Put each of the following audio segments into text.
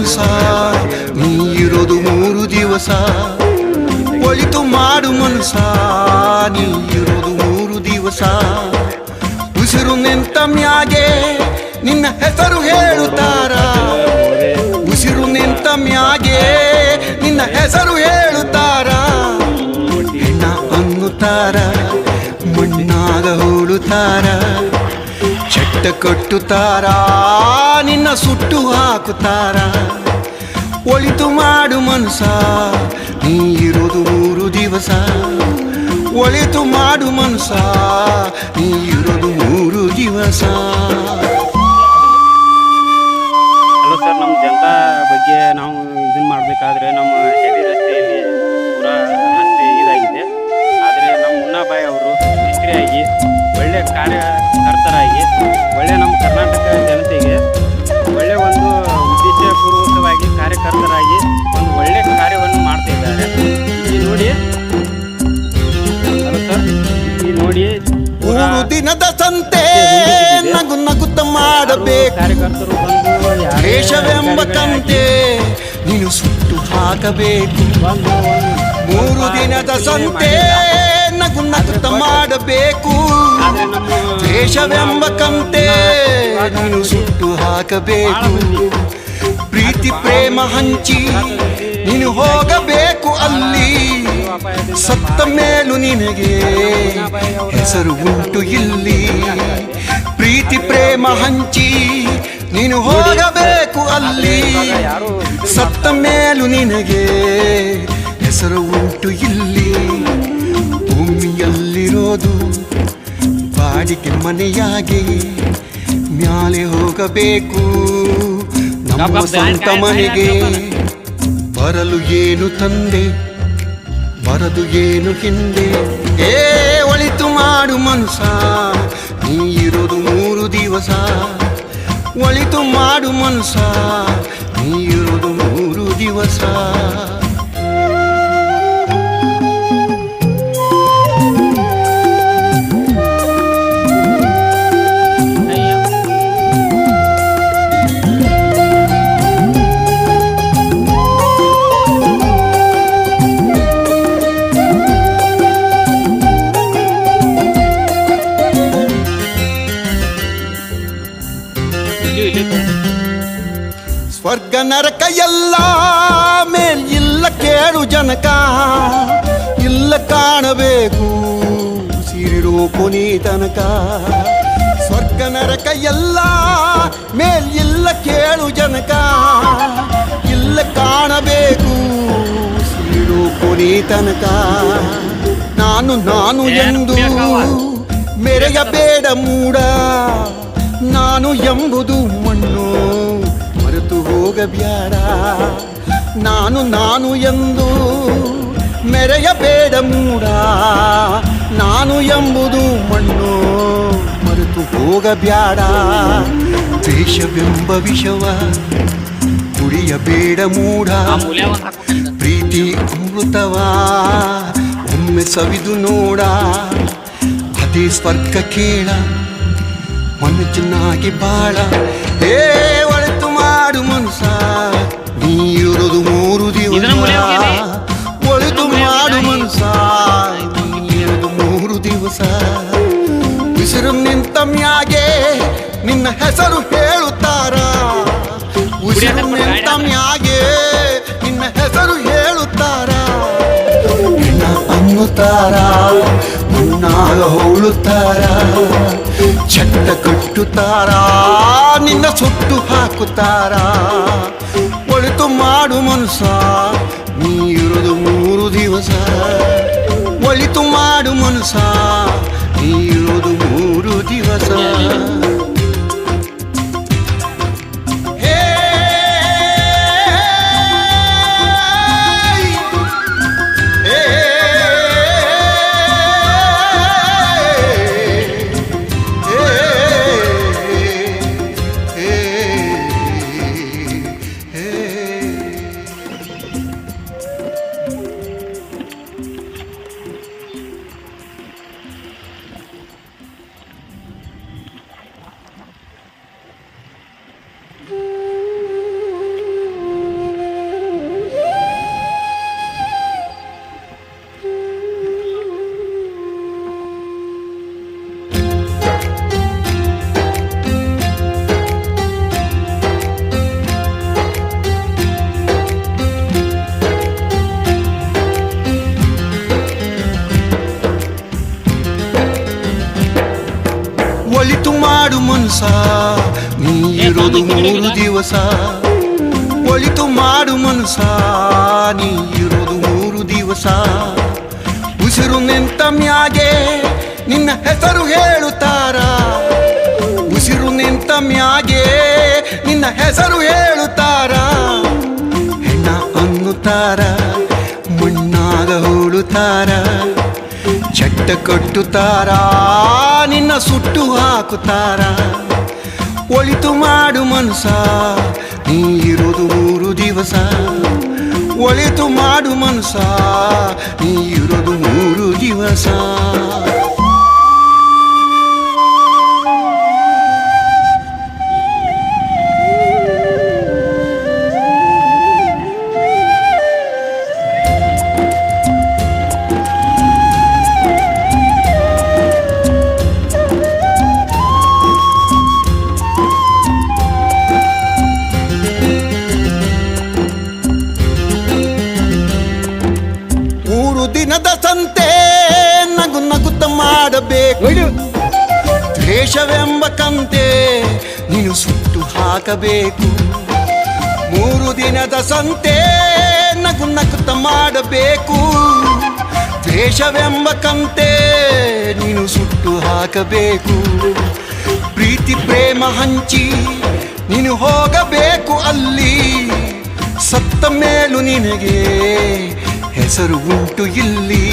ಮನಸ ನೀ ಇರೋದು 3 ದಿವಸ. ಒಳಿತು ಮಾಡು ಮನಸ ನೀ ಇರೋದು 3 ದಿವಸ. ಉಸಿರು ನಿಂತ ಮ್ಯಾಗೆ ನಿನ್ನ ಹೆಸರು ಹೇಳುತ್ತಾರ. ಉಸಿರು ನಿಂತ ಮ್ಯಾಗೆ ನಿನ್ನ ಹೆಸರು ಹೇಳುತ್ತಾರ. ಹೆಣ್ಣ ಅನ್ನುತ್ತಾರ, ಮಣ್ಣಾಗ ಹೂಳುತ್ತಾರ, ಚಟ್ಟ ಕಟ್ಟುತ್ತಾರ, ನಿನ್ನ ಸುಟ್ಟು ಹಾಕುತ್ತಾರ. ಒಳಿತು ಮಾಡು ಮನಸ ನೀ ಇರೋದು 3 ದಿವಸ. ಒಳಿತು ಮಾಡು ಮನಸ ನೀ ಇರೋದು 3 ದಿವಸ. ಹಲೋ ಸರ್, ನಮ್ಮ ಜನತಾ ಬಗ್ಗೆ ನಾವು ಇದನ್ನು ಮಾಡಬೇಕಾದ್ರೆ ನಮ್ಮ ಹೆವಿ ರಸ್ತೆಯಲ್ಲಿ ಪೂರಾ ರಸ್ತೆ ಇದಾಗಿದೆ. ಆದರೆ ನಮ್ಮ ಮುನ್ನಾಬಾಯಿ ಅವರು ಮಿಸ್ತ್ರಿಯಾಗಿ ಒಳ್ಳೆಯ ಕಾರ್ಯಕರ್ತರಾಗಿ ಒಳ್ಳೆಯ ನಮ್ಮ ಕರ್ನಾಟಕ ಜನತೆಗೆ ಒಳ್ಳೆಯ ಒಂದು ಉದ್ದೇಶಪೂರ್ವಕವಾಗಿ ಕಾರ್ಯಕರ್ತರಾಗಿ ಒಂದು ಒಳ್ಳೆಯ ಕಾರ್ಯವನ್ನು ಮಾಡ್ತಾ ಇದ್ದಾರೆ. ಈ ನೋಡಿ, ಹಲೋ ಸರ್, ಈ ನೋಡಿ 3 ದಿನದ ಸಂತೆ ನಗು ನಗುತ್ತ ಮಾಡಬೇಕು. ಕಾರ್ಯಕರ್ತರು ಬಂದು ದೇಶವೆಂಬ ಕಂತೆ ನೀನು ಸುಟ್ಟು ಹಾಕಬೇಕು. 3 ದಿನದ ಸಂತೆ ನಗು ನಗುತ್ತ ಮಾಡಬೇಕು. ದೇಶವೆಂಬ ಕಂತೆ ನೀನು ಸುಟ್ಟು ಹಾಕಬೇಕು. ಪ್ರೀತಿ ಪ್ರೇಮ ಹಂಚಿ ನೀನು ಹೋಗಬೇಕು ಅಲ್ಲಿ. ಸತ್ತ ಮೇಲೂ ನಿನಗೆ ಹೆಸರು ಉಂಟು ಇಲ್ಲಿ. ಪ್ರೀತಿ ಪ್ರೇಮ ಹಂಚಿ ನೀನು ಹೋಗಬೇಕು ಅಲ್ಲಿ. ಸತ್ತ ಮೇಲೂ ನಿನಗೆ ಹೆಸರು ಉಂಟು ಇಲ್ಲಿ. ಭೂಮಿಯಲ್ಲಿರೋದು ಬಾಡಿಗೆ ಮನೆಯಾಗಿ ಮ್ಯಾಲೆ ಹೋಗಬೇಕು. ನಮ್ಮ ಸ್ವಂತ ಮನೆಗೆ ಬರಲು ಏನು ತಂದೆ, ಬರದು ಏನು ಹಿಂದೆ. ಒಳಿತು ಮಾಡು ಮನಸ ನೀ ಇರೋದು 3 ದಿವಸ. ಒಳಿತು ಮಾಡು ಮನಸ ನೀ ಇರೋದು 3 ದಿವಸ. ಸ್ವರ್ಗ ನರಕ ಎಲ್ಲ ಮೇಲ್ ಇಲ್ಲ ಕೇಳು ಜನಕ. ಇಲ್ಲ ಕಾಣಬೇಕು ಸಿರಿರೋ ಕೊನೆ ತನಕ. ಸ್ವರ್ಗ ನರಕ ಎಲ್ಲ ಮೇಲ್ ಇಲ್ಲ ಕೇಳು ಜನಕ. ಇಲ್ಲ ಕಾಣಬೇಕು ಸಿರಿರೋ ಕೊನೆ ತನಕ. ನಾನು ನಾನು ಎಂದು ಮೆರೆಯಬೇಡ ಮೂಡ. ನಾನು ಎಂಬುದು ಮಣ್ಣು ಮರೆತು ಹೋಗಬ್ಯಾಡ. ನಾನು ನಾನು ಎಂದು ಮೆರೆಯಬೇಡ ಮೂಡ. ನಾನು ಎಂಬುದು ಮಣ್ಣು ಮರೆತು ಹೋಗಬ್ಯಾಡ. ದ್ವೇಷವೆಂಬ ವಿಷವ ಕುಡಿಯಬೇಡ ಮೂಡ. ಪ್ರೀತಿ ಅಮೃತವ ಒಮ್ಮೆ ಸವಿದು ನೋಡ. ಅದೇ ಸ್ವರ್ಗ ಕೇಳ ಮನುಜನಾಗಿ ಬಾಳ. ಒಳಿತು ಮಾಡು ಮನಸ ನೀ ಇರೋದು 3 ದಿವಸ. ಒಳಿತು ಮಾಡು ಮನಸ ನೀ ಇರೋದು 3 ದಿವಸ. ಉಸಿರು ನಿಂತ ಮ್ಯಾಗೆ ನಿನ್ನ ಹೆಸರು ಹೇಳುತ್ತಾರ. ಉಸಿರು ನಿಂತ ಮ್ಯಾಗೆ ನಿನ್ನ ಹೆಸರು ಹೇಳುತ್ತಾರ. ಹೆಣ್ಣ ಅನ್ನುತ್ತಾರ, ಮಣ್ಣಾಗ ಹೋಳುತ್ತಾರ, ಚಟ್ಟ ಕಟ್ಟುತ್ತಾರ, ನಿನ್ನ ಸುಟ್ಟು ಹಾಕುತ್ತಾರ. ಒಳಿತು ಮಾಡು ಮನಸ ನೀ ಇರೋದು 3 ದಿವಸ. ಒಳಿತು ಮಾಡು ಮನಸ ನೀ ಇರೋದು 3 ದಿವಸ. ಮಾಡು ಮನ್ಸ ನೀ ಇರೋದು 3 ದಿವಸ ಒಳಿತು ಮಾಡು ಮನ್ಸ ನೀ ಇರೋದು 3 ದಿವಸ ಉಸಿರು ನಿಂತ ಮ್ಯಾಗೆ ನಿನ್ನ ಹೆಸರು ಹೇಳುತ್ತಾರ ಉಸಿರು ನಿಂತ ಮ್ಯಾಗೆ ನಿನ್ನ ಹೆಸರು ಹೇಳುತ್ತಾರ ಹೆಣ್ಣ ಅನ್ನುತ್ತಾರ ಮಣ್ಣಾಗ ಹೂಳುತ್ತಾರ ಚಟ್ಟ ಕಟ್ಟುತ್ತಾರ ನಿನ್ನ ಸುಟ್ಟು ಹಾಕುತ್ತಾರ ಒಳಿತು ಮಾಡು ಮನ್ಸ ನೀ ಇರೋದು 3 ದಿವಸ ಒಳಿತು ಮಾಡು ಮನ್ಸ ನೀ ಇರೋದು 3 ದಿವಸ ದಿನದ ಸಂತೆ ನಗು ನಗುತ್ತ ಮಾಡಬೇಕು ದ್ವೇಷವೆಂಬ ಕಂತೆ ನೀನು ಸುಟ್ಟು ಹಾಕಬೇಕು 3 ದಿನದ ಸಂತೆ ನಗು ನಗುತ್ತ ಮಾಡಬೇಕು ದ್ವೇಷವೆಂಬ ಕಂತೆ ನೀನು ಸುಟ್ಟು ಹಾಕಬೇಕು ಪ್ರೀತಿ ಪ್ರೇಮ ಹಂಚಿ ನೀನು ಹೋಗಬೇಕು ಅಲ್ಲಿ ಸತ್ತ ಮೇಲೂ ನಿನಗೆ ಹೆಸರು ಉಂಟು ಇಲ್ಲಿ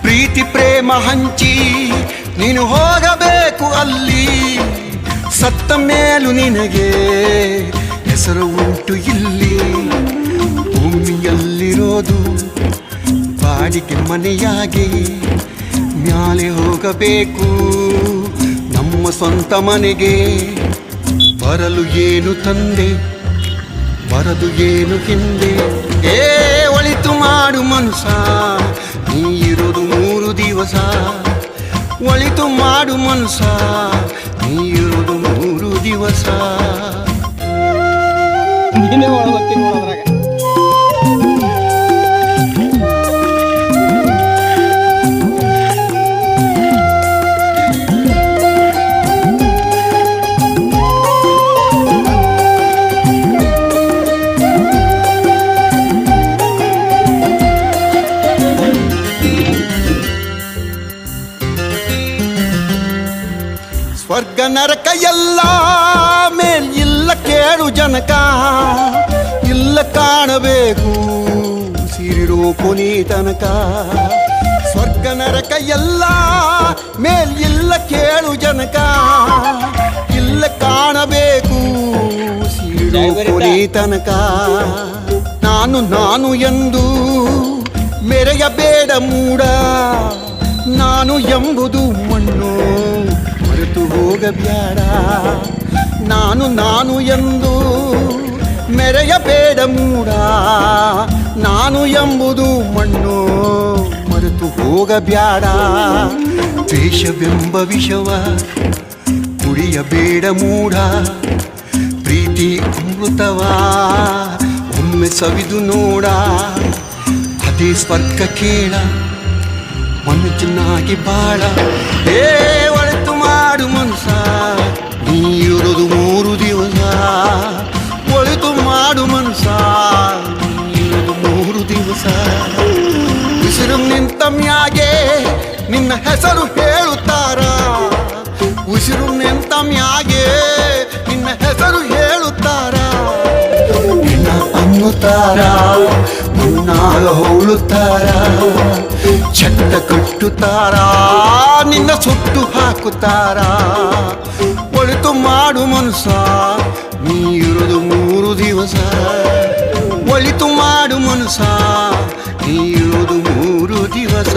ಪ್ರೀತಿ ಪ್ರೇಮ ಹಂಚಿ ನೀನು ಹೋಗಬೇಕು ಅಲ್ಲಿ ಸತ್ತ ಮೇಲೂ ನಿನಗೆ ಹೆಸರು ಉಂಟು ಇಲ್ಲಿ ಭೂಮಿಯಲ್ಲಿರೋದು ಬಾಡಿಗೆ ಮನೆಯಾಗಿ ಮ್ಯಾಲೆ ಹೋಗಬೇಕು ನಮ್ಮ ಸ್ವಂತ ಮನೆಗೆ ಬರಲು ಏನು ತಂದೆ ಬರದು ಏನು ಹಿಂದೆ ಒಳಿತು ಮಾಡು ಮನ್ಸ ನೀ ಇರೋದು 3 ದಿವಸ ಒಳಿತು ಮಾಡು ಮನ್ಸ ನೀ ಇರೋದು 3 ದಿವಸ ಸ್ವರ್ಗ ನರಕ ಎಲ್ಲ ಮೇಲ್ ಇಲ್ಲ ಕೇಳು ಜನಕ ಇಲ್ಲ ಕಾಣಬೇಕು ಸಿರಿರೋ ಕೊನೆ ತನಕ ಸ್ವರ್ಗ ನರಕ ಎಲ್ಲ ಮೇಲ್ ಇಲ್ಲ ಕೇಳು ಜನಕ ಇಲ್ಲ ಕಾಣಬೇಕು ಸಿರಿರೋ ಕೊನೆ ತನಕ ನಾನು ನಾನು ಎಂದು ಮೆರೆಯಬೇಡ ಮೂಡ ನಾನು ಎಂಬುದು ಮಣ್ಣು ಮರೆತು ಹೋಗಬ್ಯಾಡ ನಾನು ನಾನು ಎಂದು ಮೆರೆಯಬೇಡ ಮೂಡ ನಾನು ಎಂಬುದು ಮಣ್ಣು ಮರೆತು ಹೋಗಬ್ಯಾಡ ದ್ವೇಷವೆಂಬ ವಿಷವ ಕುಡಿಯಬೇಡ ಮೂಡ ಪ್ರೀತಿ ಅಮೃತವ ಒಮ್ಮೆ ಸವಿದು ನೋಡ ಅದೇ ಸ್ವರ್ಗ ಕೇಳ ಮನುಜನಾಗಿ ಬಾಳ ಒಳಿತು ಮಾಡು ಮನ್ಸ ನೀ ಇರೋದು 3 ದಿವಸ ಒಳಿತು ಮಾಡು ಮನ್ಸ ನೀ ಇರೋದು 3 ದಿವಸ ಉಸಿರು ನಿಂತ ಮ್ಯಾಗೆ ನಿನ್ನ ಹೆಸರು ಹೇಳುತ್ತಾರ ಉಸಿರು ನಿಂತ ಮ್ಯಾಗೆ ನಿನ್ನ ಹೆಸರು ಹೇಳುತ್ತಾರ ನಿನ್ನ ಅನ್ನುತ್ತಾರ ಮುನ್ನಾಗ ಹೋಳುತ್ತಾರ ಚಟ್ಟ ಕಟ್ಟುತ್ತಾರ ನಿನ್ನ ಸುಟ್ಟು ಹಾಕುತ್ತಾರ ಒಳಿತು ಮಾಡು ಮನ್ಸ ನೀ ಇರೋದು 3 ದಿವಸ ಒಳಿತು ಮಾಡು ಮನ್ಸ ನೀ ಇರೋದು 3 ದಿವಸ